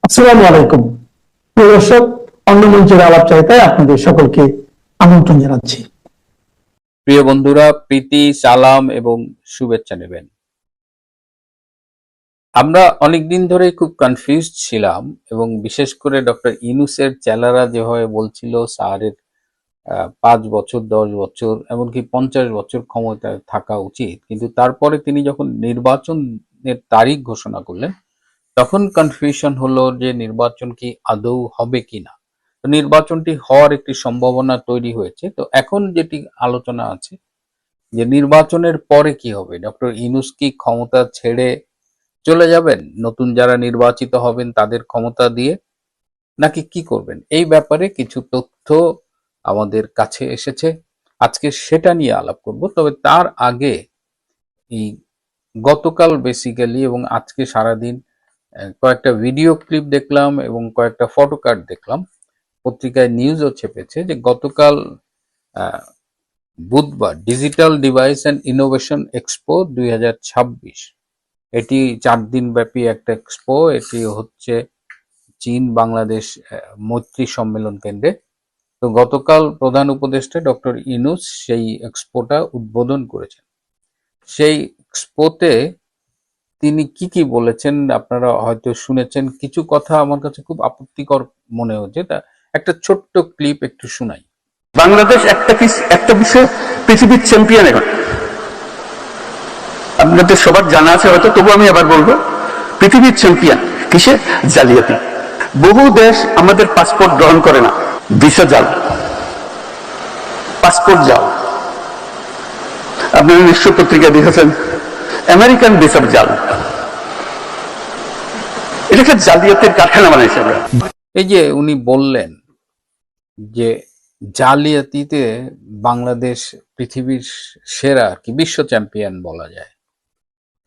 আসসালামু আলাইকুম প্রিয় দর্শক, অন্য মঞ্চের আলাপচারিতায় আপনাদের সকলকে আমন্ত্রণ জানাচ্ছি। প্রিয় বন্ধুরা, প্রীতি, সালাম এবং শুভেচ্ছা নেবেন। আমরা অনেকদিন ধরে খুব কনফিউজড ছিলাম এবং বিশেষ করে ডক্টর ইউনূসের চেলারা যেভাবে বলছিল স্যারের 5 বছর, 10 বছর, এমনকি 50 বছর ক্ষমতায় থাকা উচিত, কিন্তু তারপরে তিনি যখন নির্বাচনের তারিখ ঘোষণা করলেন তখন কনফিউশন হলো যে নির্বাচন কি আদৌ হবে কিনা। তো নির্বাচনটি হওয়ার একটি সম্ভাবনা তৈরি হয়েছে। তো এখন যেটি আলোচনা আছে যে নির্বাচনের পরে কি হবে, ডক্টর ইউনূস কি ক্ষমতা ছেড়ে চলে যাবেন নতুন যারা নির্বাচিত হবেন তাদের ক্ষমতা দিয়ে, নাকি কি করবেন? এই ব্যাপারে কিছু তথ্য আমাদের কাছে এসেছে, আজকে সেটা নিয়ে আলাপ করব। তবে তার আগে এই গতকাল বেসিক্যালি এবং আজকে সারাদিন কয়েকটা ভিডিও ক্লিপ দেখলাম এবং কয়েকটা ফটো কার্ড দেখলাম, পত্রিকায় নিউজও ছেপেছে যে গতকাল বুধবার digital device and innovation expo 2026, এটি 4 দিন ব্যাপী একটা এক্সপো। এটি হচ্ছে চীন বাংলাদেশ মৈত্রী সম্মেলন কেন্দ্রে। তো গতকাল প্রধান উপদেষ্টা ডক্টর ইউনূস সেই এক্সপোটা উদ্বোধন করেছেন। সেই এক্সপোতে তিনি কি কি বলেছেন আপনারা হয়তো শুনেছেন। কিছু কথা আমার কাছে খুব আপত্তিকর মনে হচ্ছে, তা একটা ছোট্ট ক্লিপ একটু শোনাই। বাংলাদেশ একটা বিষয়ে পৃথিবীর চ্যাম্পিয়ন এখন, আপনাদের সবার জানা আছে হয়তো, তবু আমি আবার বলবো, পৃথিবীর চ্যাম্পিয়ন কিসে? জালিয়াতি। বহু দেশ আমাদের পাসপোর্ট গ্রহণ করে না, ভিসা জাল, পাসপোর্ট জাল। আপনারা নিশ্চয় পত্রিকা দেখেছেন, আমেরিকান ভিসার জাল। এটাকে জালিয়াতির কারখানা বানাইছে আমরা। এই যে উনি বললেন যে জালিয়াতিতে বাংলাদেশ পৃথিবীর সেরা আর কি, বিশ্ব চ্যাম্পিয়ন বলা যায়।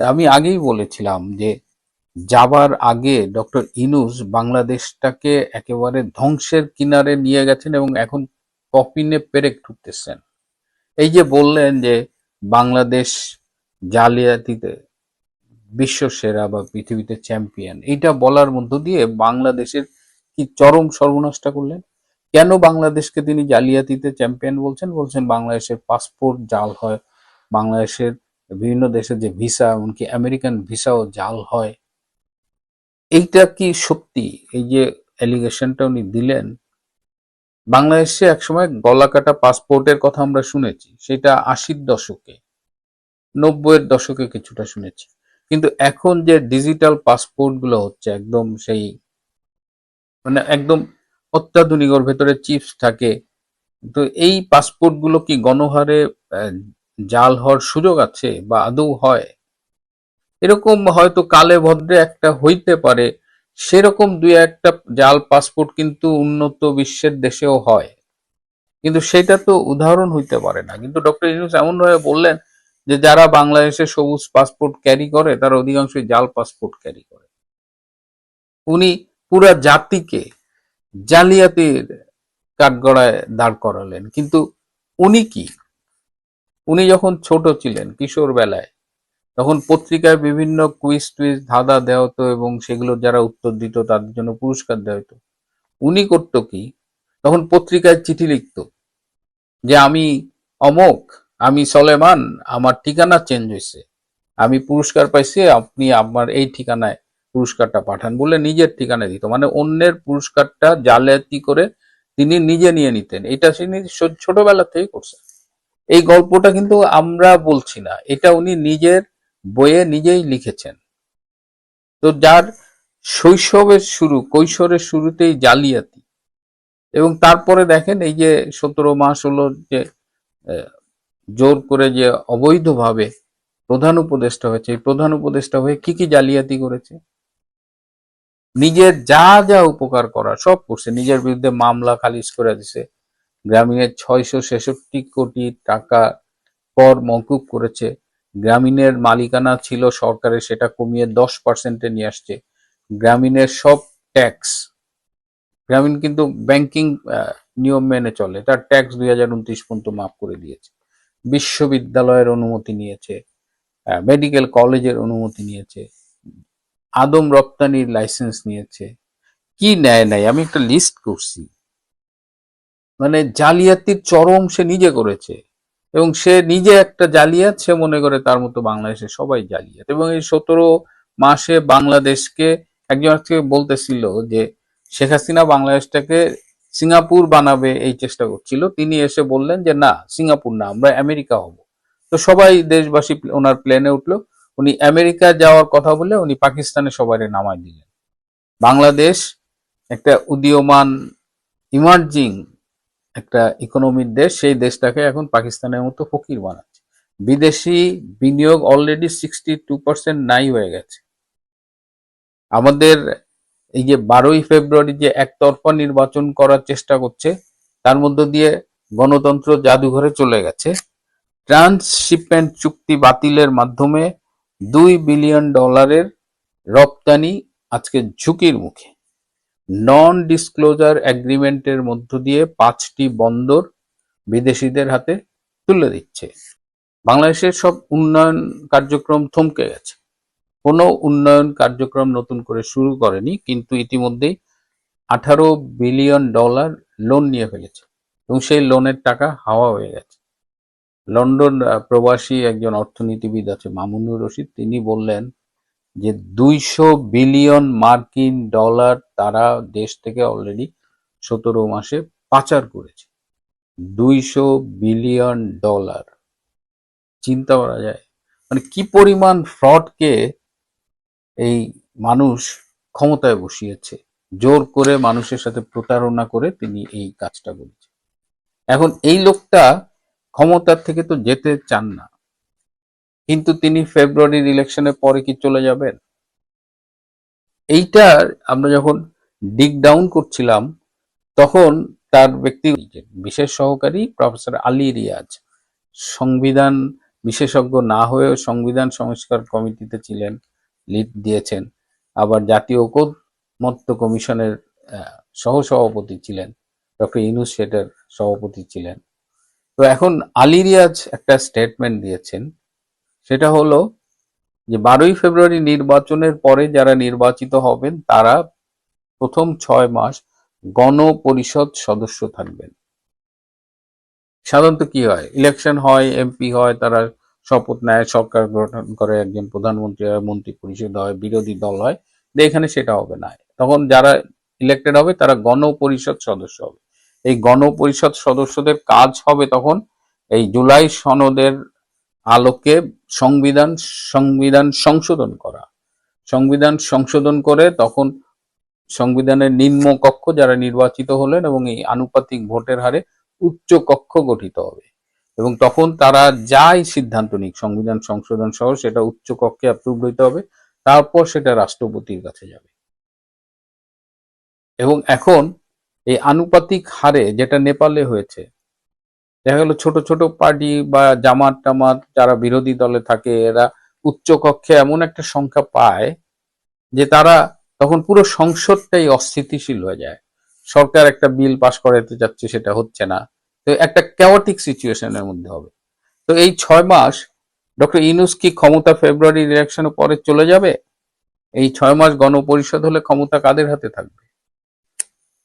আমি আগেই বলেছিলাম যে যাবার আগে ডক্টর ইউনূস বাংলাদেশটাকে একেবারে ধ্বংসের কিনারে নিয়ে গেছেন এবং এখন কফিনে পেরেক ঠুকতেছেন। এই যে বললেন যে বাংলাদেশ জালিয়াতিতে বিশ্ব সেরা বা পৃথিবীতে চ্যাম্পিয়ন, এইটা বলার মধ্য দিয়ে বাংলাদেশের কি চরম সর্বনাশটা করলেন। কেন বাংলাদেশকে তিনি জালিয়াতিতে চ্যাম্পিয়ন বলছেন? বলছেন বাংলাদেশের পাসপোর্ট জাল হয়, বাংলাদেশের বিভিন্ন দেশের যে ভিসা, এমনকি আমেরিকান ভিসাও জাল হয়। এইটা কি সত্যি? এই যে অ্যালিগেশনটা উনি দিলেন, বাংলাদেশে একসময় গলাকাটা পাসপোর্টের কথা আমরা শুনেছি, সেটা 80-র দশকে, 90-এর দশকে কিছুটা শুনেছি, কিন্তু এখন যে ডিজিটাল পাসপোর্ট গুলো হচ্ছে একদম সেই মানে একদম অত্যাধুনিক, ওর ভেতরে চিপস থাকে। তো এই পাসপোর্ট গুলো কি গণহারে জাল হওয়ার সুযোগ আছে বা আদৌ হয়? এরকম হয়তো কালে ভদ্রে একটা হইতে পারে, সেরকম দুই একটা জাল পাসপোর্ট কিন্তু উন্নত বিশ্বের দেশেও হয়, কিন্তু সেটা তো উদাহরণ হইতে পারে না। কিন্তু ডক্টর ইউনূস এমন ভাবে বললেন যে যারা বাংলাদেশে সবুজ পাসপোর্ট ক্যারি করে তারা অধিকাংশই জাল পাসপোর্ট ক্যারি করে। উনি পুরা জাতিকে জালিয়াতির কাঠগড়ায় দাঁড় করালেন। কিন্তু উনি কি, উনি যখন ছোট ছিলেন কিশোর বেলায়, তখন পত্রিকায় বিভিন্ন কুইজ টুইজ ধাঁধা দেওয়া হতো এবং সেগুলো যারা উত্তর দিত তাদের জন্য পুরস্কার দেওয়া হতো। উনি করতো কি, তখন পত্রিকায় চিঠি লিখতো যে আমি অমোক, আমি সলেমান, আমার ঠিকানা চেঞ্জ হয়েছে, আমি পুরস্কার পাইছি, আপনি আমার এই ঠিকানায় পুরস্কারটা পাঠান বলে নিজের ঠিকানা দিত। মানে অন্যের পুরস্কারটা জালিয়াতি করে তিনি নিজে নিয়ে নিতেন। এটা তিনি ছোটবেলা থেকে করছেন। এই গল্পটা কিন্তু আমরা বলছি না, এটা উনি নিজের বইয়ে নিজেই লিখেছেন। তো যার শৈশবের শুরু, কৈশোরের শুরুতেই জালিয়াতি, এবং তারপরে দেখেন এই যে 17 মাস হলো যে জোর করে যে অবৈধভাবে প্রধান উপদেষ্টা হয়েছে, এই প্রধান উপদেষ্টা হয়ে কি কি জালিয়াতি করেছে, নিজের যা যা উপকার করা সব করছে। নিজের বিরুদ্ধে মামলা খারিজ করে দিছে, গ্রামীণের 666 কোটি টাকা কর মওকুফ করেছে, গ্রামীণের মালিকানা ছিল সরকারের সেটা কমিয়ে 10%-এ নিয়ে আসছে, গ্রামীণের সব ট্যাক্স, গ্রামীণ কিন্তু ব্যাংকিং নিয়ম মেনে চলে, তার ট্যাক্স 2029 পর্যন্ত মাফ করে দিয়েছে, বিশ্ববিদ্যালয়ের অনুমতি নিয়েছে, মেডিকেল কলেজের অনুমতি নিয়েছে, আদম রপ্তানির লাইসেন্স নিয়েছে, কি নেয় নাই আমি একটা লিস্ট করছি, মানে জালিয়াতির চরম সে নিজে করেছে, এবং সে নিজে একটা জালিয়াত, সে মনে করে তার মতো বাংলাদেশে সবাই জালিয়াত। এবং এই 17 মাসে বাংলাদেশকে, একজন আজকে বলতেছিল যে শেখ হাসিনা বাংলাদেশটাকে সিঙ্গাপুর বানাবে এই চেষ্টা করছিল, তিনি এসে বললেন যে না, সিঙ্গাপুর না, আমরা আমেরিকা হব। তো সবাই দেশবাসী ওনার প্লেনে উঠলো, উনি আমেরিকা যাওয়ার কথা বলে উনি পাকিস্তানে সবাই নামায় দিলেন। বাংলাদেশ একটা উদীয়মান ইমার্জিং একটা ইকোনমির দেশ, সেই দেশটাকে এখন পাকিস্তানের মতো ফকির বানাচ্ছে। বিদেশি বিনিয়োগ অলরেডি 62% নাই হয়ে গেছে। আমাদের এই যে 12ই ফেব্রুয়ারি যে একতরফা নির্বাচন করার চেষ্টা করছে, তার মধ্য দিয়ে গণতন্ত্র জাদুঘরে চলে গেছে। ট্রান্সশিপমেন্ট চুক্তি বাতিলের মাধ্যমে $2 বিলিয়ন রপ্তানি আজকে ঝুঁকির মুখে। নন ডিসক্লোজার এগ্রিমেন্টের মধ্য দিয়ে 5টি বন্দর বিদেশিদের হাতে তুলে দিচ্ছে। বাংলাদেশের সব উন্নয়ন কার্যক্রম থমকে গেছে, কোনো উন্নয়ন কার্যক্রম নতুন করে শুরু করেনি, কিন্তু ইতিমধ্যেই $18 বিলিয়ন লোন নিয়ে ফেলেছে এবং সেই লোনের টাকা হাওয়া হয়ে গেছে। লন্ডন প্রবাসী একজন অর্থনীতিবিদ আছে মামুনুর রশিদ, তিনি বললেন যে $200 বিলিয়ন তারা দেশ থেকে অলরেডি 17 মাসে পাচার করেছে। $200 বিলিয়ন, চিন্তা করা যায় মানে কি পরিমাণ ফ্রডকে এই মানুষ ক্ষমতায় বসিয়েছে, জোর করে মানুষের সাথে প্রতারণা করে তিনি এই কাজটা করেছে। এখন এই লোকটা ক্ষমতার থেকে তো যেতে চান না, কিন্তু তিনি ফেব্রুয়ারির ইলেকশনের পরে কি চলে যাবেন? এইটার আমরা যখন ডিগ ডাউন করছিলাম, তখন তার ব্যক্তি বিশেষ সহকারী প্রফেসর আলী রিয়াজ, সংবিধান বিশেষজ্ঞ না হয়েও সংবিধান সংস্কার কমিটিতে ছিলেন, লিড দিয়েছেন, আবার জাতীয় ঐকমত্য কমিশনের সহসভাপতি ছিলেন, ডক্টর ইউনূস সেটার সভাপতি ছিলেন। তো এখন আলী রিয়াজ একটা স্টেটমেন্ট দিয়েছেন, সেটা হলো যে 12ই ফেব্রুয়ারি নির্বাচনের পরে যারা নির্বাচিত হবেন তারা প্রথম 6 মাস গণপরিষদ সদস্য থাকবেন। সাধারণত কি হয়, ইলেকশন হয়, এমপি হয়, তারা শপথ নেয়, সরকার গঠন করে, একজন প্রধানমন্ত্রী হয়, মন্ত্রী পরিষদ হয়, বিরোধী দল হয়। এখানে সেটা হবে না, তখন যারা ইলেক্টেড হবে তারা গণপরিষদ সদস্য হবে। এই গণপরিষদ সদস্যদের কাজ হবে তখন এই জুলাই সনদের আলোকে সংবিধান সংবিধান সংশোধন করা, সংবিধান সংশোধন করে তখন সংবিধানের নিম্ন কক্ষ যারা নির্বাচিত হলেন এবং এই আনুপাতিক ভোটের হারে উচ্চ কক্ষ গঠিত হবে, এবং তখন তারা যাই সিদ্ধান্ত নিক সংবিধান সংশোধন সহ সেটা উচ্চ কক্ষে অ্যাপ্রুভ হইতে হবে, তারপর সেটা রাষ্ট্রপতির কাছে যাবে। এবং এখন এই আনুপাতিক হারে যেটা নেপালে হয়েছে, দেখা গেল ছোট ছোট পার্টি বা জামাত টামাত যারা বিরোধী দলে থাকে, এরা উচ্চ কক্ষে এমন একটা সংখ্যা পায় যে তারা তখন পুরো সংসদটাই অস্থিতিশীল হয়ে যায়। সরকার একটা বিল পাশ করাতে যাচ্ছে, সেটা হচ্ছে না, তো একটা ক্যাওটিক সিচুয়েশনের মধ্যে হবে। তো এই 6 মাস ডক্টর ইউনূস কি ক্ষমতা ফেব্রুয়ারি ইলেকশনের পরে চলে যাবে? এই 6 মাস গণপরিষদ হলে ক্ষমতা কাদের হাতে থাকবে?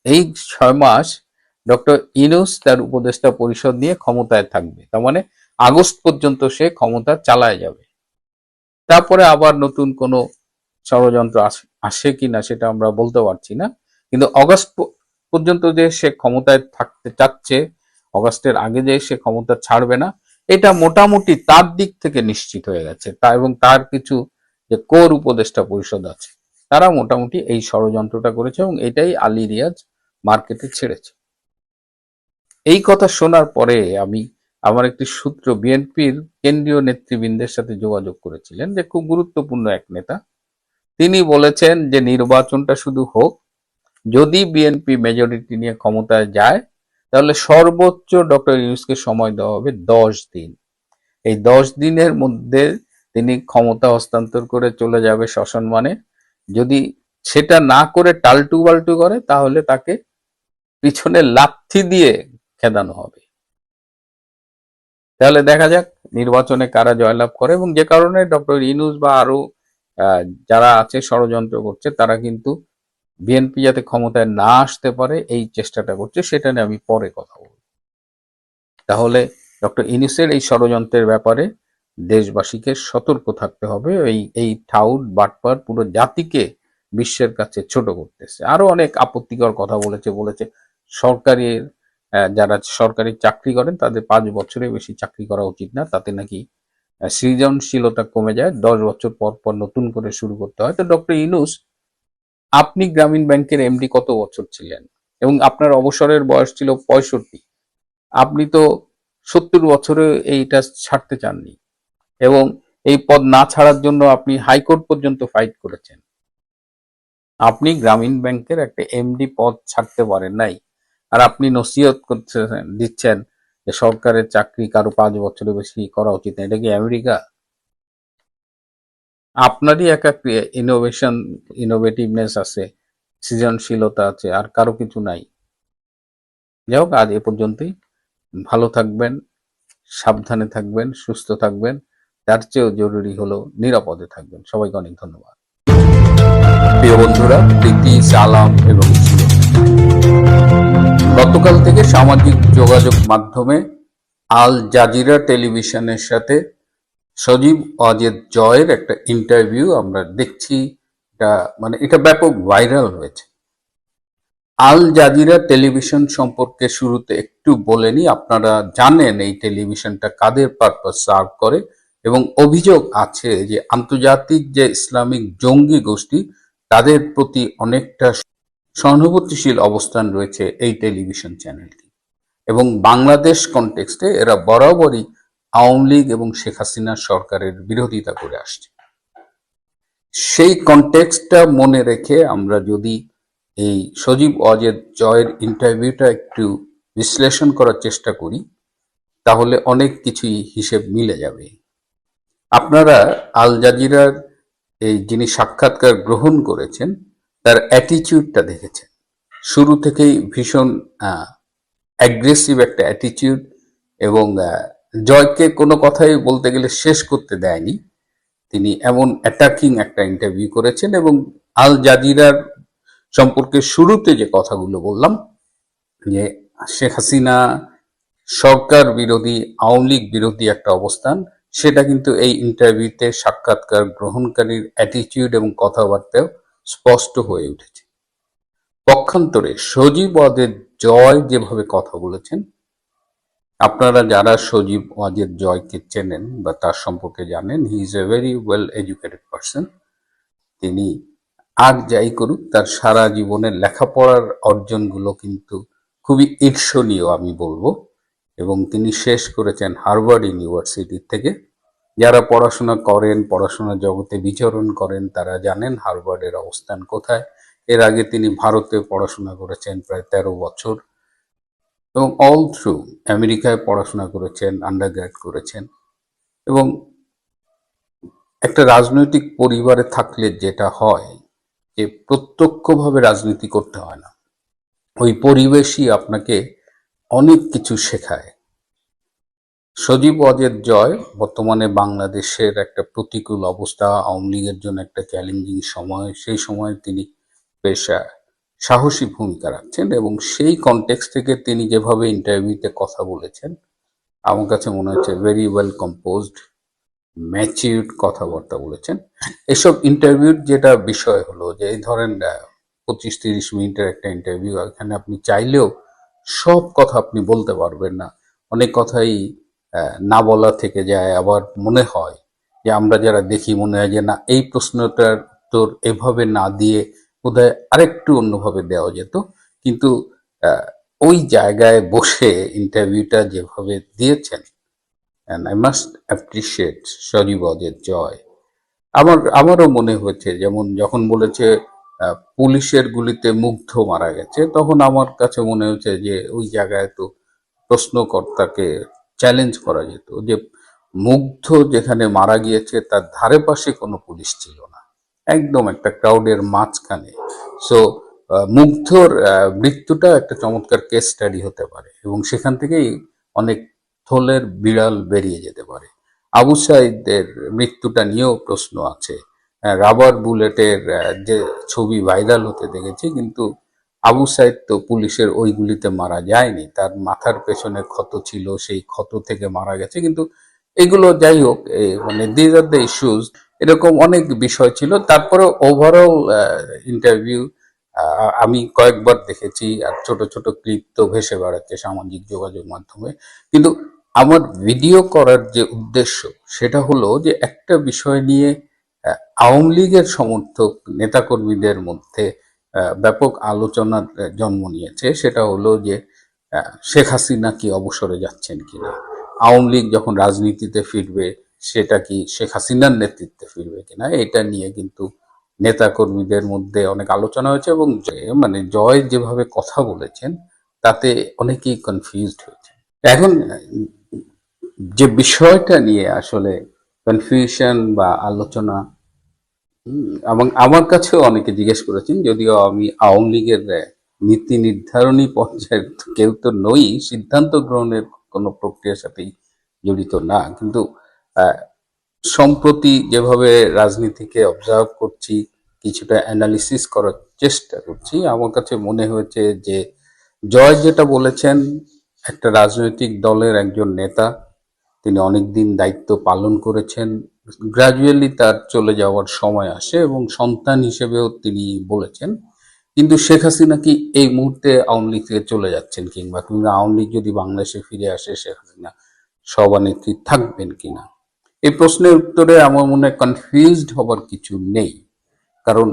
এই 6 মাস ডক্টর ইউনূস তার উপদেষ্টা পরিষদ নিয়ে ক্ষমতায় থাকবে, তার মানে আগস্ট পর্যন্ত সে ক্ষমতা চালায় যাবে। তারপরে আবার নতুন কোনো ষড়যন্ত্র আসে কিনা সেটা আমরা বলতে পারছি না, কিন্তু অগস্ট পর্যন্ত যে সে ক্ষমতায় থাকতে চাচ্ছে, অগস্টের আগে যে সে ক্ষমতা ছাড়বে না, এটা মোটামুটি তার দিক থেকে নিশ্চিত হয়ে গেছে। এবং তার কিছু যে কোর উপদেষ্টা পরিষদ আছে তারা মোটামুটি এই ষড়যন্ত্রটা করেছে, এবং এটাই আলী রিয়াজ মার্কেটে ছেড়েছে। এই কথা শোনার পরে আমি আমার একটি সূত্র বিএনপির কেন্দ্রীয় নেতৃবৃন্দের সাথে যোগাযোগ করেছিলেন, যে খুব গুরুত্বপূর্ণ এক নেতা, তিনি বলেছেন যে নির্বাচনটা শুধু হোক, যদি বিএনপি মেজরিটি নিয়ে ক্ষমতায় যায় তাহলে সর্বোচ্চ ডক্টর ইউনূসকে সময় দেওয়া হবে 10 দিন। এই 10 দিনের মধ্যে তিনি ক্ষমতা হস্তান্তর করে চলে যাবে সসম্মানে। যদি সেটা না করে টালটু বাল্টু করে তাহলে তাকে পিছনে লাথি দিয়ে খেদানো হবে। তাহলে দেখা যাক নির্বাচনে কারা জয়লাভ করে, এবং যে কারণে ডক্টর ইউনূস বা আরো যারা আছে ষড়যন্ত্র করছে তারা কিন্তু বিএনপি যাতে ক্ষমতায় না আসতে পারে এই চেষ্টাটা করছে, সেটা নিয়ে আমি পরে কথা বলবো। তাহলে ডক্টর ইউনূসের এই ষড়যন্ত্রের ব্যাপারে দেশবাসীকে সতর্ক থাকতে হবে। এই ঠাউট বাটপার পুরো জাতিকে বিশ্বের কাছে ছোট করতেছে। আরো অনেক আপত্তিকর কথা বলেছে সরকারি যারা সরকারি চাকরি করেন তাদের 5 বছরের বেশি চাকরি করা উচিত না, তাতে নাকি সৃজনশীলতা কমে যায়, 10 বছর পর পর নতুন করে শুরু করতে হয়। তো ডক্টর ইউনূস, আপনি গ্রামীণ ব্যাংকের এমডি কত বছর ছিলেন এবং আপনার অবসরের বয়স ছিল 65। আপনি তো 70 বছরে এইটা ছাড়তে চাননি এবং এই পদ না ছাড়ার জন্য আপনি হাইকোর্ট পর্যন্ত ফাইট করেছেন। আপনি গ্রামীণ ব্যাংকের একটা এমডি পদ ছাড়তে পারেন নাই, আর আপনি নসিহত দিচ্ছেন যে সরকারের চাকরি কারো 5 বছরের বেশি করা উচিত না। এটা কি আমেরিকা? আপনারই একা ইনোভেটিভনেস আছে, সৃজনশীলতা আছে, আর কারো কিছু নাই। যাই হোক, আজ এ পর্যন্তই। ভালো থাকবেন, সাবধানে থাকবেন, সুস্থ থাকবেন, তার চেয়েও জরুরি হলো নিরাপদে থাকবেন। সবাইকে অনেক ধন্যবাদ। প্রিয় বন্ধুরা, প্রীতি, সালাম এবং শুভেচ্ছা। গতকাল থেকে সামাজিক যোগাযোগ মাধ্যমে আল জাজিরা টেলিভিশনের সাথে সজীব ওয়াজেদ জয়ের একটা ইন্টারভিউ আমরা দেখছি। এটা ব্যাপক ভাইরাল হয়েছে। আল জাজিরা টেলিভিশন সম্পর্কে শুরুতে একটু বলে নিই। আপনারা জানেন এই টেলিভিশনটা কাদের পারপাস সার্ভ করে, এবং অভিযোগ আছে যে আন্তর্জাতিক যে ইসলামিক জঙ্গি গোষ্ঠী তাদের প্রতি অনেকটা সহানুভূতিশীল অবস্থান রয়েছে এই টেলিভিশন চ্যানেলটি, এবং বাংলাদেশ কনটেক্সটে এরা বরাবরই আওয়ামী লীগ এবং শেখ হাসিনার সরকারের বিরোধিতা করে আসছে। সেই কনটেক্সটটা মনে রেখে আমরা যদি এই সজীব ওয়াজেদ জয়ের ইন্টারভিউটা একটু বিশ্লেষণ করার চেষ্টা করি, তাহলে অনেক কিছুই হিসেব মিলে যাবে। আপনারা আল জাজিরার এই যিনি সাক্ষাৎকার গ্রহণ করেছেন তার অ্যাটিটিউডটা দেখেছেন। শুরু থেকেই ভীষণ অ্যাগ্রেসিভ একটা অ্যাটিটিউড, এবং জয়কে কোনো কথাই বলতে গেলে শেষ করতে দেয়নি। তিনি এমন অ্যাটাকিং একটা ইন্টারভিউ করেছেন, এবং আল জাজিরার সম্পর্কে শুরুতে যে কথাগুলো বললাম যে শেখ হাসিনা সরকার বিরোধী, আওয়ামী লীগ বিরোধী একটা অবস্থান, সেটা কিন্তু এই ইন্টারভিউতে সাক্ষাৎকার গ্রহণকারীর অ্যাটিটিউড এবং কথাবার্তাও স্পষ্ট হয়ে উঠেছে। পক্ষান্তরে সজীব ওয়াজেদ জয় যেভাবে কথা বলেছেন, আপনারা যারা সজীব ওয়াজেদ জয়কে চেনেন বা তার সম্পর্কে জানেন, he is a very well educated person. তিনি আর যাই করুক, তার সারা জীবনের লেখাপড়ার অর্জনগুলো কিন্তু খুবই ঈর্ষণীয় আমি বলবো, এবং তিনি শেষ করেছেন হার্ভার্ড ইউনিভার্সিটি থেকে। যারা পড়াশোনা করেন, পড়াশোনা জগতে বিচরণ করেন, তারা জানেন হার্ভার্ডের অবস্থান কোথায়। এর আগে তিনি ভারতে পড়াশোনা করেছেন প্রায় 13 বছর, এবং অল থ্রু আমেরিকায় পড়াশোনা করেছেন, আন্ডারগ্র্যাড করেছেন। এবং একটা রাজনৈতিক পরিবারে থাকলে যেটা হয় যে প্রত্যক্ষভাবে রাজনীতি করতে হয় না, ওই পরিবেশই আপনাকে অনেক কিছু শেখায়। সজীব ওয়াজেদ জয় বর্তমানে বাংলাদেশের একটা প্রতিকূল অবস্থা, আওয়ামী লীগের জন্য একটা চ্যালেঞ্জিং সময়, সেই সময় তিনি বেশ সাহসী ভূমিকা রাখছেন, এবং সেই কনটেক্সট থেকে তিনি যেভাবে ইন্টারভিউতে কথা বলেছেন, আমার কাছে মনে হচ্ছে ভেরি ওয়েল কম্পোজড, ম্যাচিউরড কথাবার্তা বলেছেন। এসব ইন্টারভিউর যেটা বিষয় হলো যে এই ধরেন 25-30 মিনিটের একটা ইন্টারভিউ, এখানে আপনি চাইলেও সব কথা আপনি বলতে পারবেন না। অনেক কথাই না বলা থেকে যায়। আবার মনে হয় যে আমরা যারা দেখি, মনে হয় যে না, এই প্রশ্নটার উত্তর এভাবে না দিয়ে বোধহয় আরেকটু অন্যভাবে দেওয়া যেত। কিন্তু ওই জায়গায় বসে ইন্টারভিউটা যেভাবে দিয়েছেন, and I must appreciate Sajeeb Wazed Joy. আমারও মনে হয়েছে, যেমন যখন বলেছে পুলিশের গুলিতে মুগ্ধ মারা গেছে, তখন আমার কাছে মনে হয়েছে যে ওই জায়গায় তো প্রশ্নকর্তাকে চ্যালেঞ্জ করা যেত যে মুগ্ধ যেখানে মারা গিয়েছে তার ধারে পাশে কোনো পুলিশ ছিল না, একদম একটা ক্রাউডের মাঝখানে। সো মুগ্ধর মৃত্যুটা একটা চমৎকার কেস স্টাডি হতে পারে, এবং সেখান থেকেই অনেক থলের বিড়াল বেরিয়ে যেতে পারে। আবু সাইদের মৃত্যুটা নিয়েও প্রশ্ন আছে, রাবার বুলেটের যে ছবি ভাইরাল হতে দেখেছি, কিন্তু আবু সাইদ তো পুলিশের ওই গুলিতে মারা যায়নি, তার মাথার পেছনে ক্ষত ছিল, সেই ক্ষত থেকে মারা গেছে। কিন্তু এগুলো যাই হোক, মানে দিজ আর দ্য ইস্যুজ, এরকম অনেক বিষয় ছিল। তারপরে ওভারঅল ইন্টারভিউ আমি কয়েকবার দেখেছি, আর ছোট ছোট ক্লিপ তো ভেসে বেড়াচ্ছে সামাজিক যোগাযোগ মাধ্যমে। কিন্তু আমার ভিডিও করার যে উদ্দেশ্য, সেটা হলো যে একটা বিষয় নিয়ে আওয়ামী লীগের সমর্থক নেতাকর্মীদের মধ্যে ব্যাপক আলোচনার জন্ম নিয়েছে। সেটা হলো যে শেখ হাসিনা কি অবসরে যাচ্ছেন কিনা, আওয়ামী লীগ যখন রাজনীতিতে ফিরবে সেটা কি শেখ হাসিনার নেতৃত্বে ফিরবে কিনা, এটা নিয়ে কিন্তু নেতাকর্মীদের মধ্যে অনেক আলোচনা হয়েছে। এবং মানে জয় যেভাবে কথা বলেছেন তাতে অনেকেই কনফিউজড হয়েছে। এখন যে বিষয়টা নিয়ে আসলে কনফিউশন বা আলোচনা, এবং আমার কাছেও অনেকে জিজ্ঞেস করেছেন, যদিও আমি আওয়ামী লীগের নীতি নির্ধারণী পর্যায়ের কেউ তো নই, সিদ্ধান্ত গ্রহণের কোনো প্রক্রিয়ার সাথেই জড়িত না, কিন্তু আহ, সম্প্রতি যেভাবে রাজনীতিকে অবজার্ভ করছি, কিছুটা অ্যানালিসিস করার চেষ্টা করছি, আমার কাছে মনে হয়েছে যে জয় যেটা বলেছেন, একটা রাজনৈতিক দলের একজন নেতা, তিনি অনেকদিন দায়িত্ব পালন করেছেন, গ্রাজুয়ালি তার চলে যাওয়ার সময় আসে, এবং সন্তান হিসেবেও তিনি বলেছেন। কিন্তু শেখ হাসিনা কি এই মুহূর্তে আওয়ামী লীগ থেকে চলে যাচ্ছেন, কিংবা আওয়ামী লীগ যদি বাংলাদেশে ফিরে আসে শেখ হাসিনা সভানেত্রী থাকবেন কিনা, এই প্রশ্নের উত্তরে আমার মনে হয় কনফিউজড হবার কিছু নেই। কারণ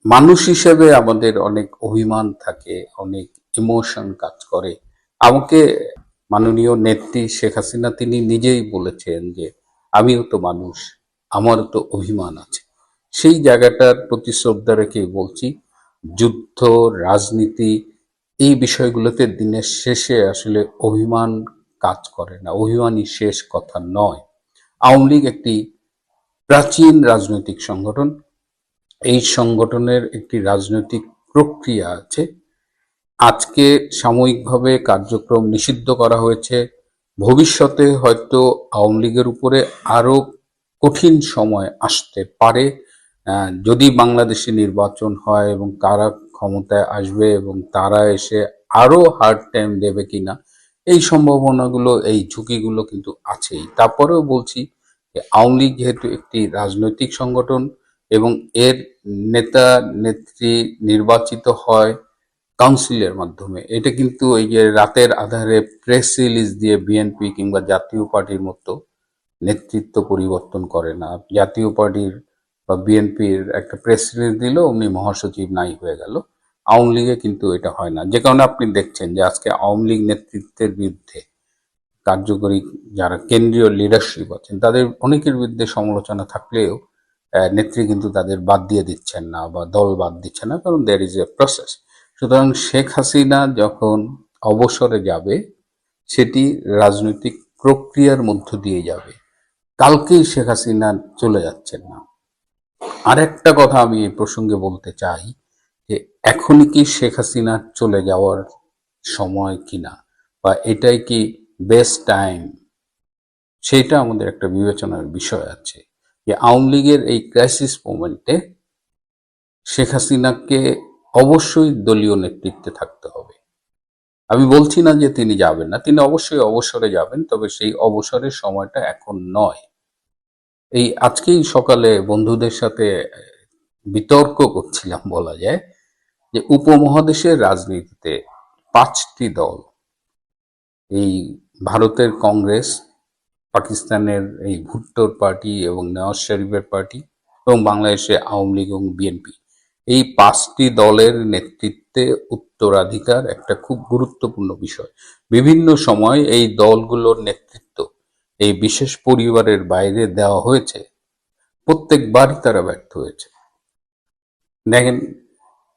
মানুষ হিসেবে আমাদের অনেক অভিমান থাকে, অনেক ইমোশন কাজ করে। আমাকে মাননীয় নেত্রী শেখ হাসিনা তিনি নিজেই বলেছেন যে আমিও তো মানুষ, আমারও তো অভিমান আছে। সেই জায়গাটার প্রতি শ্রদ্ধা রেখে বলছি, যুদ্ধ, রাজনীতি, এই বিষয়গুলোতে দিনের শেষে আসলে অভিমান কাজ করে না, অভিমানই শেষ কথা নয়। আওয়ামী লীগ একটি প্রাচীন রাজনৈতিক সংগঠন, এই সংগঠনের একটি রাজনৈতিক প্রক্রিয়া আছে। আজকে সাময়িকভাবে কার্যক্রম নিষিদ্ধ করা হয়েছে, ভবিষ্যতে হয়তো আওয়ামী লীগের উপরে আরো কঠিন সময় আসতে পারে, যদি বাংলাদেশে নির্বাচন হয় এবং কারা ক্ষমতায় আসবে এবং তারা এসে আরো হার্ড টাইম দেবে কিনা, এই সম্ভাবনাগুলো, এই ঝুঁকিগুলো কিন্তু আছেই। তারপরেও বলছি যে আওয়ামী লীগ যেহেতু একটি রাজনৈতিক সংগঠন এবং এর নেতা নেত্রী নির্বাচিত হয় কাউন্সিলের মাধ্যমে, এটা কিন্তু এই যে রাতের আধারে প্রেস রিলিজ দিয়ে বিএনপি কিংবা জাতীয় পার্টির মতো নেতৃত্ব পরিবর্তন করে না। জাতীয় পার্টির বা বিএনপির একটা প্রেস রিলিজ দিল, অমনি মহাসচিব নাই হয়ে গেল। আওয়ামী লীগে কিন্তু এটা হয় না, যে কারণে আপনি দেখছেন যে আজকে আওয়ামী লীগ নেতৃত্বের বিরুদ্ধে কার্যকরী যারা কেন্দ্রীয় লিডারশিপ আছেন তাদের অনেকের বিরুদ্ধে সমালোচনা থাকলেও নেত্রী কিন্তু তাদের বাদ দিয়ে দিচ্ছেন না বা দল বাদ দিচ্ছে না, কারণ দেয়ার ইজ এ প্রসেস। সুতরাং শেখ হাসিনা যখন অবসরে যাবে সেটি রাজনৈতিক প্রক্রিয়ার মধ্য দিয়ে যাবে, কালকেই শেখ হাসিনা চলে যাচ্ছেন না। আর একটা কথা আমি এই প্রসঙ্গে বলতে চাই যে এখনই কি শেখ হাসিনা চলে যাওয়ার সময় কিনা, বা এটাই কি বেস্ট টাইম, সেটা আমাদের একটা বিবেচনার বিষয় আছে। যে আওয়ামী লীগের এই ক্রাইসিস মোমেন্টে শেখ হাসিনাকে অবশ্যই দলীয় নেতৃত্বে থাকতে হবে। আমি বলছি না যে তিনি যাবেন না, তিনি অবশ্যই অবসরে যাবেন, তবে সেই অবসরের সময়টা এখন নয়। এই আজকেই সকালে বন্ধুদের সাথে বিতর্ক করছিলাম বলা যায়, যে উপমহাদেশের রাজনীতিতে 5টি দল, এই ভারতের কংগ্রেস, পাকিস্তানের এই ভুট্টোর পার্টি এবং নওয়াজ শরীফের পার্টি, এবং বাংলাদেশে আওয়ামী লীগ এবং বিএনপি, এই 5টি দলের নেতৃত্বে উত্তরাধিকার একটা খুব গুরুত্বপূর্ণ বিষয়। বিভিন্ন সময় এই দলগুলোর নেতৃত্ব এই বিশেষ পরিবারের বাইরে দেওয়া হয়েছে, প্রত্যেকবারই তারা ব্যর্থ হয়েছে। দেখেন,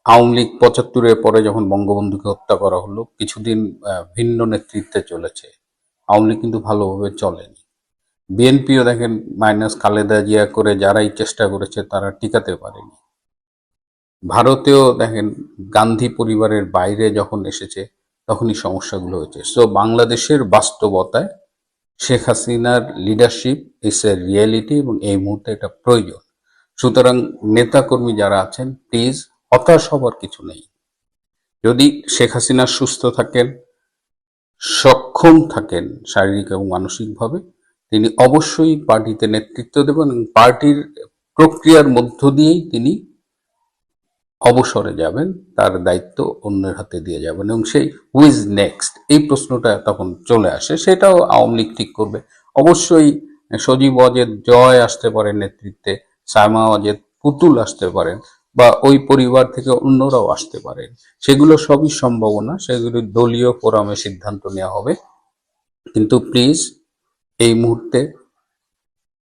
আওয়ামী লীগ 75-এর পরে যখন বঙ্গবন্ধুকে হত্যা করা হলো, কিছুদিন ভিন্ন নেতৃত্বে চলেছে, আওয়ামী লীগ কিন্তু ভালোভাবে চলেনি। বিএনপিও দেখেন মাইনাস খালেদা জিয়া করে যারাই চেষ্টা করেছে তারা টিকাতে পারেনি। ভারতেও দেখেন গান্ধী পরিবারের বাইরে যখন এসেছে তখনই সমস্যাগুলো হয়েছে। সো বাংলাদেশের বাস্তবতায় শেখ হাসিনার লিডারশিপ ইজ এ রিয়েলিটি, এবং এই মুহূর্তে এটা প্রয়োজন। সুতরাং নেতাকর্মী যারা আছেন প্লিজ হতাশ হবার কিছু নেই। যদি শেখ হাসিনা সুস্থ থাকেন, সক্ষম থাকেন শারীরিক এবং মানসিকভাবে, তিনি অবশ্যই পার্টিতে নেতৃত্ব দেবেন এবং পার্টির প্রক্রিয়ার মধ্য দিয়েই তিনি অবসরে যাবেন, তার দায়িত্ব অন্যের হাতে দিয়ে যাবেন এবং সেই হু ইজ নেক্সট এই প্রশ্নটা তখন চলে আসে, সেটাও আওয়ামী লীগ ঠিক করবে। অবশ্যই সজীব ওয়াজেদ জয় আসতে পারেন নেতৃত্বে, সায়মা ওয়াজেদ পুতুল আসতে পারেন, বা ওই পরিবার থেকে অন্যরাও আসতে পারেন, সেগুলো সবই সম্ভাবনা, সেগুলো দলীয় ফোরামে সিদ্ধান্ত নেওয়া হবে। কিন্তু প্লিজ এই মুহূর্তে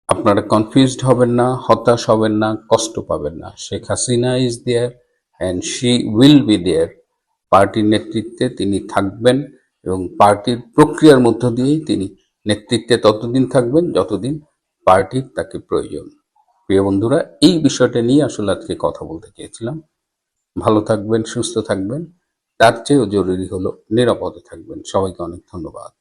আপনারা কনফিউজড হবেন না, হতাশ হবেন না, কষ্ট পাবেন না। Sheikh Hasina is there and she will be there. পার্টির নেতৃত্বে তিনি থাকবেন এবং পার্টির প্রক্রিয়ার মধ্য দিয়েই তিনি নেতৃত্বে ততদিন থাকবেন যতদিন পার্টির তাকে প্রয়োজন। প্রিয় বন্ধুরা, এই বিষয়টা নিয়ে আসলে আজকে কথা বলতে চেয়েছিলাম। ভালো থাকবেন, সুস্থ থাকবেন, তার চেয়েও জরুরি হলো নিরাপদে থাকবেন। সবাইকে অনেক ধন্যবাদ।